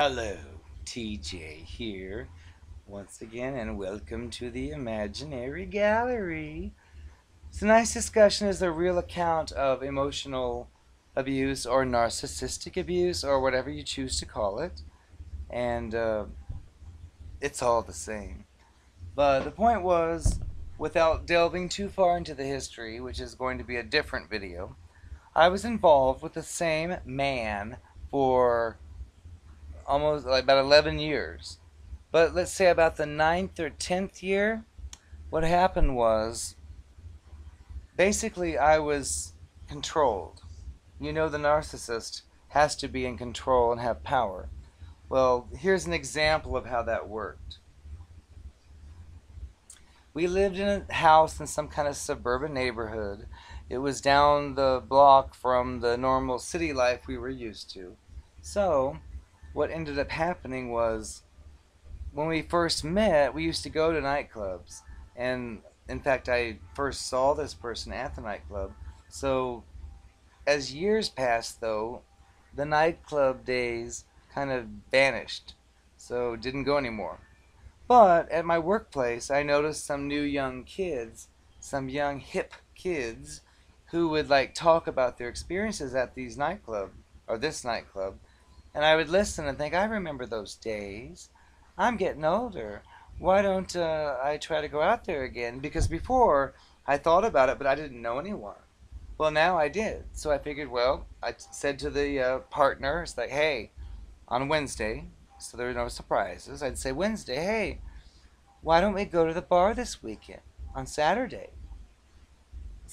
Hello, TJ here once again, and welcome to the Imaginary Gallery. Tonight's discussion is a real account of emotional abuse or narcissistic abuse or whatever you choose to call it, and it's all the same. But the point was, without delving too far into the history, which is going to be a different video, I was involved with the same man for almost like about 11 years. But let's say about the ninth or 10th year, what happened was basically I was controlled. You know, the narcissist has to be in control and have power. Well, here's an example of how that worked. We lived in a house in some kind of suburban neighborhood. It was down the block from the normal city life we were used to. So, what ended up happening was when we first met, we used to go to nightclubs. And in fact, I first saw this person at the nightclub. So as years passed, though, the nightclub days kind of vanished. So didn't go anymore. But at my workplace, I noticed some new young kids, some young hip kids, who would like talk about their experiences at these nightclub or this nightclub. And I would listen and think, I remember those days. I'm getting older. Why don't I try to go out there again? Because before I thought about it, but I didn't know anyone. Well, now I did. So I figured, well, I said to the partner, it's like, hey, on Wednesday, so there were no surprises, I'd say, Wednesday, hey, why don't we go to the bar this weekend on Saturday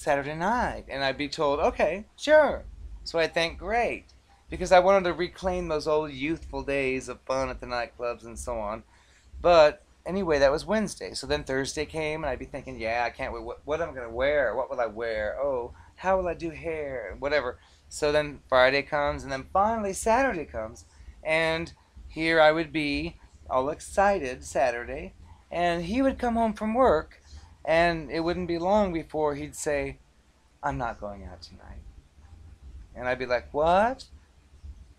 night? And I'd be told, okay, sure. So I'd think, great. Because I wanted to reclaim those old youthful days of fun at the nightclubs and so on. But anyway, that was Wednesday. So then Thursday came, and I'd be thinking, yeah, I can't wait. What am I going to wear? What will I wear? Oh, how will I do hair? Whatever. So then Friday comes, and then finally Saturday comes. And here I would be, all excited, Saturday. And he would come home from work, and it wouldn't be long before he'd say, I'm not going out tonight. And I'd be like, what?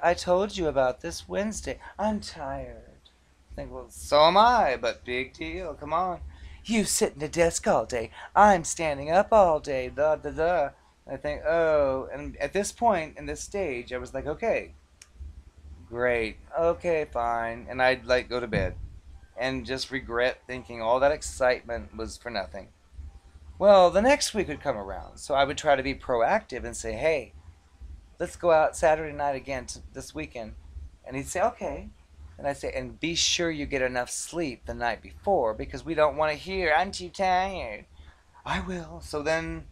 I told you about this Wednesday. I'm tired. I think, well, so am I, but big deal. Come on. You sit in a desk all day. I'm standing up all day. Da da da. I think, oh, and at this point in this stage, I was like, okay, great, okay, fine, and I'd like go to bed, and just regret thinking all that excitement was for nothing. Well, the next week would come around, so I would try to be proactive and say, hey, let's go out Saturday night again this weekend. And he'd say, okay. And I'd say, and be sure you get enough sleep the night before because we don't want to hear, I'm too tired. I will. So then,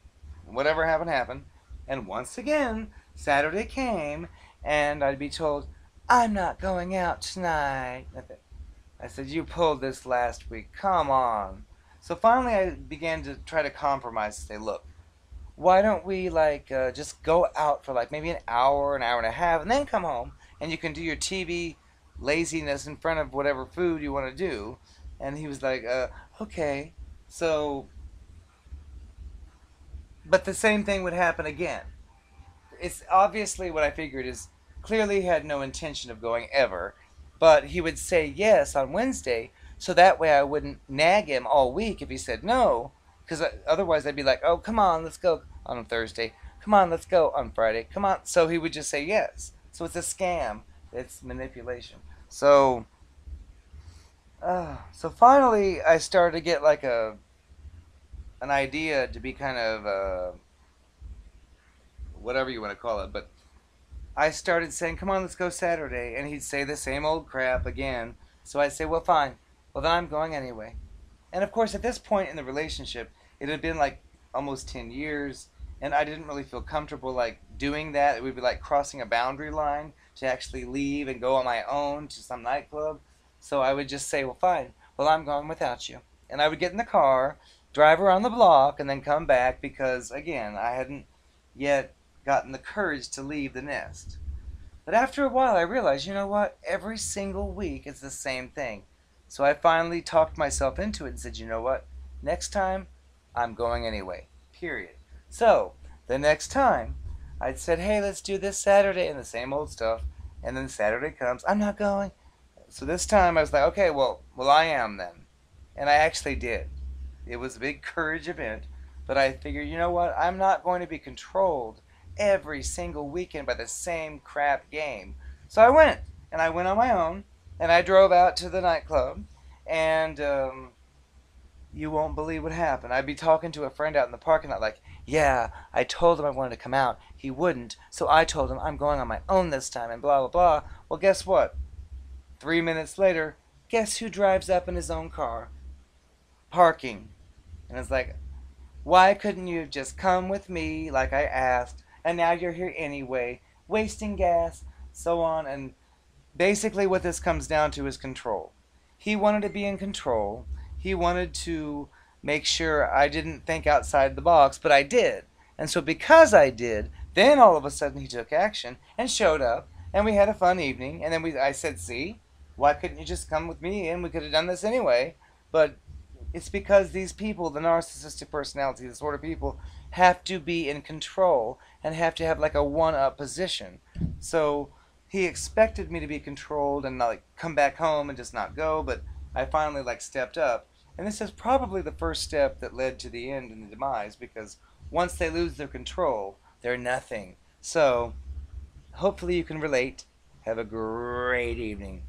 whatever happened, happened. And once again, Saturday came, and I'd be told, I'm not going out tonight. I said, you pulled this last week. Come on. So finally, I began to try to compromise and say, look, why don't we just go out for like maybe an hour and a half, and then come home, and you can do your TV laziness in front of whatever food you want to do. And he was like, okay. So, but the same thing would happen again. It's obviously what I figured is clearly he had no intention of going ever, but he would say yes on Wednesday, so that way I wouldn't nag him all week if he said no. Because otherwise I'd be like, oh, come on, let's go on Thursday. Come on, let's go on Friday. Come on. So he would just say yes. So it's a scam. It's manipulation. So finally I started to get like an idea to be kind of whatever you want to call it. But I started saying, come on, let's go Saturday. And he'd say the same old crap again. So I'd say, well, fine. Well, then I'm going anyway. And of course, at this point in the relationship, it had been like almost 10 years, and I didn't really feel comfortable like doing that. It would be like crossing a boundary line to actually leave and go on my own to some nightclub. So I would just say, well, fine. Well, I'm going without you. And I would get in the car, drive around the block, and then come back because, again, I hadn't yet gotten the courage to leave the nest. But after a while, I realized, you know what? Every single week it's the same thing. So I finally talked myself into it and said, you know what? Next time, I'm going anyway. Period. So, the next time, I'd said, hey, let's do this Saturday, and the same old stuff. And then Saturday comes, I'm not going. So this time I was like, okay, well, I am then. And I actually did. It was a big courage event, but I figured, you know what? I'm not going to be controlled every single weekend by the same crap game. So I went, and I went on my own, and I drove out to the nightclub, and you won't believe what happened. I'd be talking to a friend out in the parking lot, like, yeah, I told him I wanted to come out. He wouldn't, so I told him I'm going on my own this time, and blah, blah, blah. Well, guess what? 3 minutes later, guess who drives up in his own car? Parking. And it's like, why couldn't you have just come with me like I asked, and now you're here anyway, wasting gas, so on. And basically what this comes down to is control. He wanted to be in control. He wanted to make sure I didn't think outside the box, but I did. And so because I did, then all of a sudden he took action and showed up, and we had a fun evening. And then I said, see, why couldn't you just come with me, and we could have done this anyway? But it's because these people, the narcissistic personality, the sort of people, have to be in control and have to have like a one-up position. So he expected me to be controlled and like come back home and just not go, but I finally like stepped up. And this is probably the first step that led to the end and the demise, because once they lose their control, they're nothing. So hopefully you can relate. Have a great evening.